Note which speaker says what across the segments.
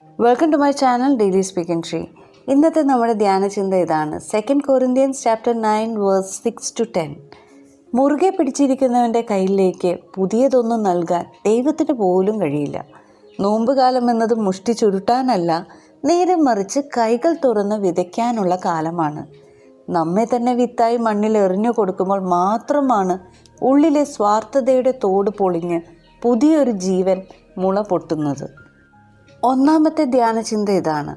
Speaker 1: Welcome to my channel daily speaking tree. ഇന്നത്തെ നമ്മുടെ ധ്യാനചിന്ത ഇതാണ്. 2 Corinthians chapter 9 verse 6-10. മുറുകെ പിടിച്ചിരിക്കുന്നവൻ്റെ കയ്യിലേക്ക് പുതിയതൊന്നും നൽകാൻ ദൈവത്തിന് പോലും കഴിയില്ല. നോമ്പുകാലം എന്നത് മുഷ്ടി ചുരുട്ടാനല്ല, നേരെ മറിച്ച് കൈകൾ തുറന്ന് വിതയ്ക്കാനുള്ള കാലമാണ്. നമ്മെ തന്നെ വിത്തായി മണ്ണിൽ എറിഞ്ഞു കൊടുക്കുമ്പോൾ മാത്രമാണ് ഉള്ളിലെ സ്വാർത്ഥതയുടെ തോട് പൊളിഞ്ഞ് പുതിയൊരു ജീവൻ മുള പൊട്ടുന്നത്. ഒന്നാമത്തെ ധ്യാനചിന്ത ഇതാണ്: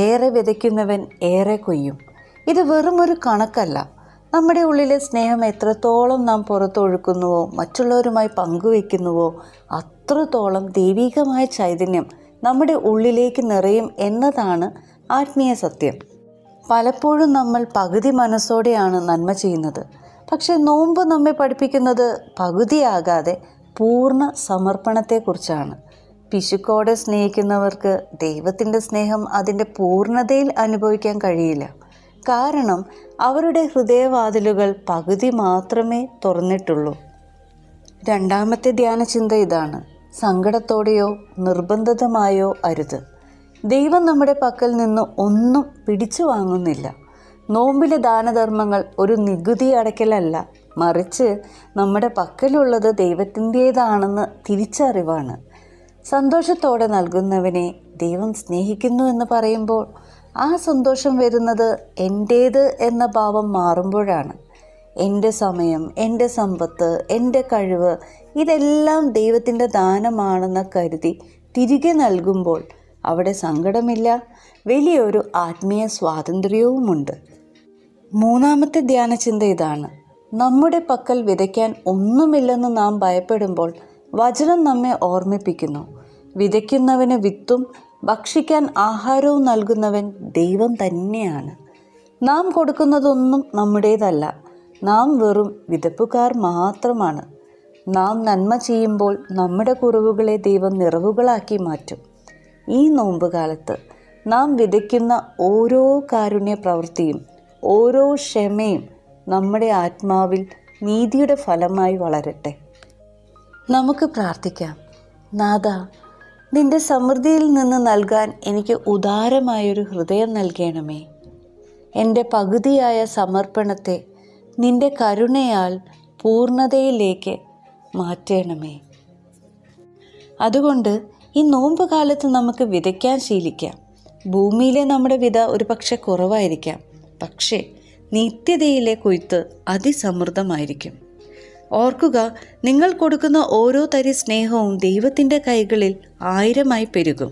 Speaker 1: ഏറെ വിതയ്ക്കുന്നവൻ ഏറെ കൊയ്യും. ഇത് വെറും ഒരു കണക്കല്ല. നമ്മുടെ ഉള്ളിലെ സ്നേഹം എത്രത്തോളം നാം പുറത്തൊഴുക്കുന്നുവോ, മറ്റുള്ളവരുമായി പങ്കുവെക്കുന്നുവോ, അത്രത്തോളം ദൈവികമായ ചൈതന്യം നമ്മുടെ ഉള്ളിലേക്ക് നിറയും എന്നതാണ് ആത്മീയ സത്യം. പലപ്പോഴും നമ്മൾ പകുതി മനസ്സോടെയാണ് നന്മ ചെയ്യുന്നത്. പക്ഷേ നോമ്പ് നമ്മെ പഠിപ്പിക്കുന്നത് പകുതിയാകാതെ പൂർണ്ണ സമർപ്പണത്തെക്കുറിച്ചാണ്. പിശുക്കോടെ സ്നേഹിക്കുന്നവർക്ക് ദൈവത്തിൻ്റെ സ്നേഹം അതിൻ്റെ പൂർണ്ണതയിൽ അനുഭവിക്കാൻ കഴിയില്ല. കാരണം അവരുടെ ഹൃദയവാതിലുകൾ പകുതി മാത്രമേ തുറന്നിട്ടുള്ളൂ. രണ്ടാമത്തെ ധ്യാനചിന്ത ഇതാണ്: സങ്കടത്തോടെയോ നിർബന്ധിതമായോ അരുത്. ദൈവം നമ്മുടെ പക്കൽ നിന്ന് ഒന്നും പിടിച്ചു വാങ്ങുന്നില്ല. നോമ്പിലെ ദാനധർമ്മങ്ങൾ ഒരു നികുതി അടയ്ക്കലല്ല, മറിച്ച് നമ്മുടെ പക്കലുള്ളത് ദൈവത്തിൻ്റേതാണെന്ന് തിരിച്ചറിവാണ്. സന്തോഷത്തോടെ നൽകുന്നവനെ ദൈവം സ്നേഹിക്കുന്നു എന്ന് പറയുമ്പോൾ ആ സന്തോഷം വരുന്നത് എൻ്റേത് എന്ന ഭാവം മാറുമ്പോഴാണ്. എൻ്റെ സമയം, എൻ്റെ സമ്പത്ത്, എൻ്റെ കഴിവ് ഇതെല്ലാം ദൈവത്തിൻ്റെ ദാനമാണെന്ന് കരുതി തിരികെ നൽകുമ്പോൾ അവിടെ സങ്കടമില്ല, വലിയൊരു ആത്മീയ സ്വാതന്ത്ര്യവുമുണ്ട്. മൂന്നാമത്തെ ധ്യാനചിന്ത ഇതാണ്: നമ്മുടെ പക്കൽ വിതയ്ക്കാൻ ഒന്നുമില്ലെന്ന് നാം ഭയപ്പെടുമ്പോൾ വചനം നമ്മെ ഓർമ്മിപ്പിക്കുന്നു. വിതയ്ക്കുന്നവന് വിത്തും ഭക്ഷിക്കാൻ ആഹാരവും നൽകുന്നവൻ ദൈവം തന്നെയാണ്. നാം കൊടുക്കുന്നതൊന്നും നമ്മുടേതല്ല. നാം വെറും വിതപ്പുകാർ മാത്രമാണ്. നാം നന്മ ചെയ്യുമ്പോൾ നമ്മുടെ കുറവുകളെ ദൈവം നിറവുകളാക്കി മാറ്റും. ഈ നോമ്പുകാലത്ത് നാം വിതയ്ക്കുന്ന ഓരോ കാരുണ്യ പ്രവൃത്തിയും, ഓരോ ക്ഷമയും നമ്മുടെ ആത്മാവിൽ നീതിയുടെ ഫലമായി വളരട്ടെ. നമുക്ക് പ്രാർത്ഥിക്കാം. നാഥാ, നിൻ്റെ സമൃദ്ധിയിൽ നിന്ന് നൽകാൻ എനിക്ക് ഉദാരമായൊരു ഹൃദയം നൽകണമേ. എൻ്റെ പകുതിയായ സമർപ്പണത്തെ നിൻ്റെ കരുണയാൽ പൂർണ്ണതയിലേക്ക് മാറ്റണമേ. അതുകൊണ്ട് ഈ നോമ്പ് കാലത്ത് നമുക്ക് വിതയ്ക്കാൻ ശീലിക്കാം. ഭൂമിയിലെ നമ്മുടെ വിത ഒരു പക്ഷെ കുറവായിരിക്കാം, പക്ഷേ നിത്യതയിലെ കൊയ്ത്ത് അതിസമൃദ്ധമായിരിക്കും. ഓർക്കുക, നിങ്ങൾ കൊടുക്കുന്ന ഓരോ തരി സ്നേഹവും ദൈവത്തിൻ്റെ കൈകളിൽ 1000 പെരുകും.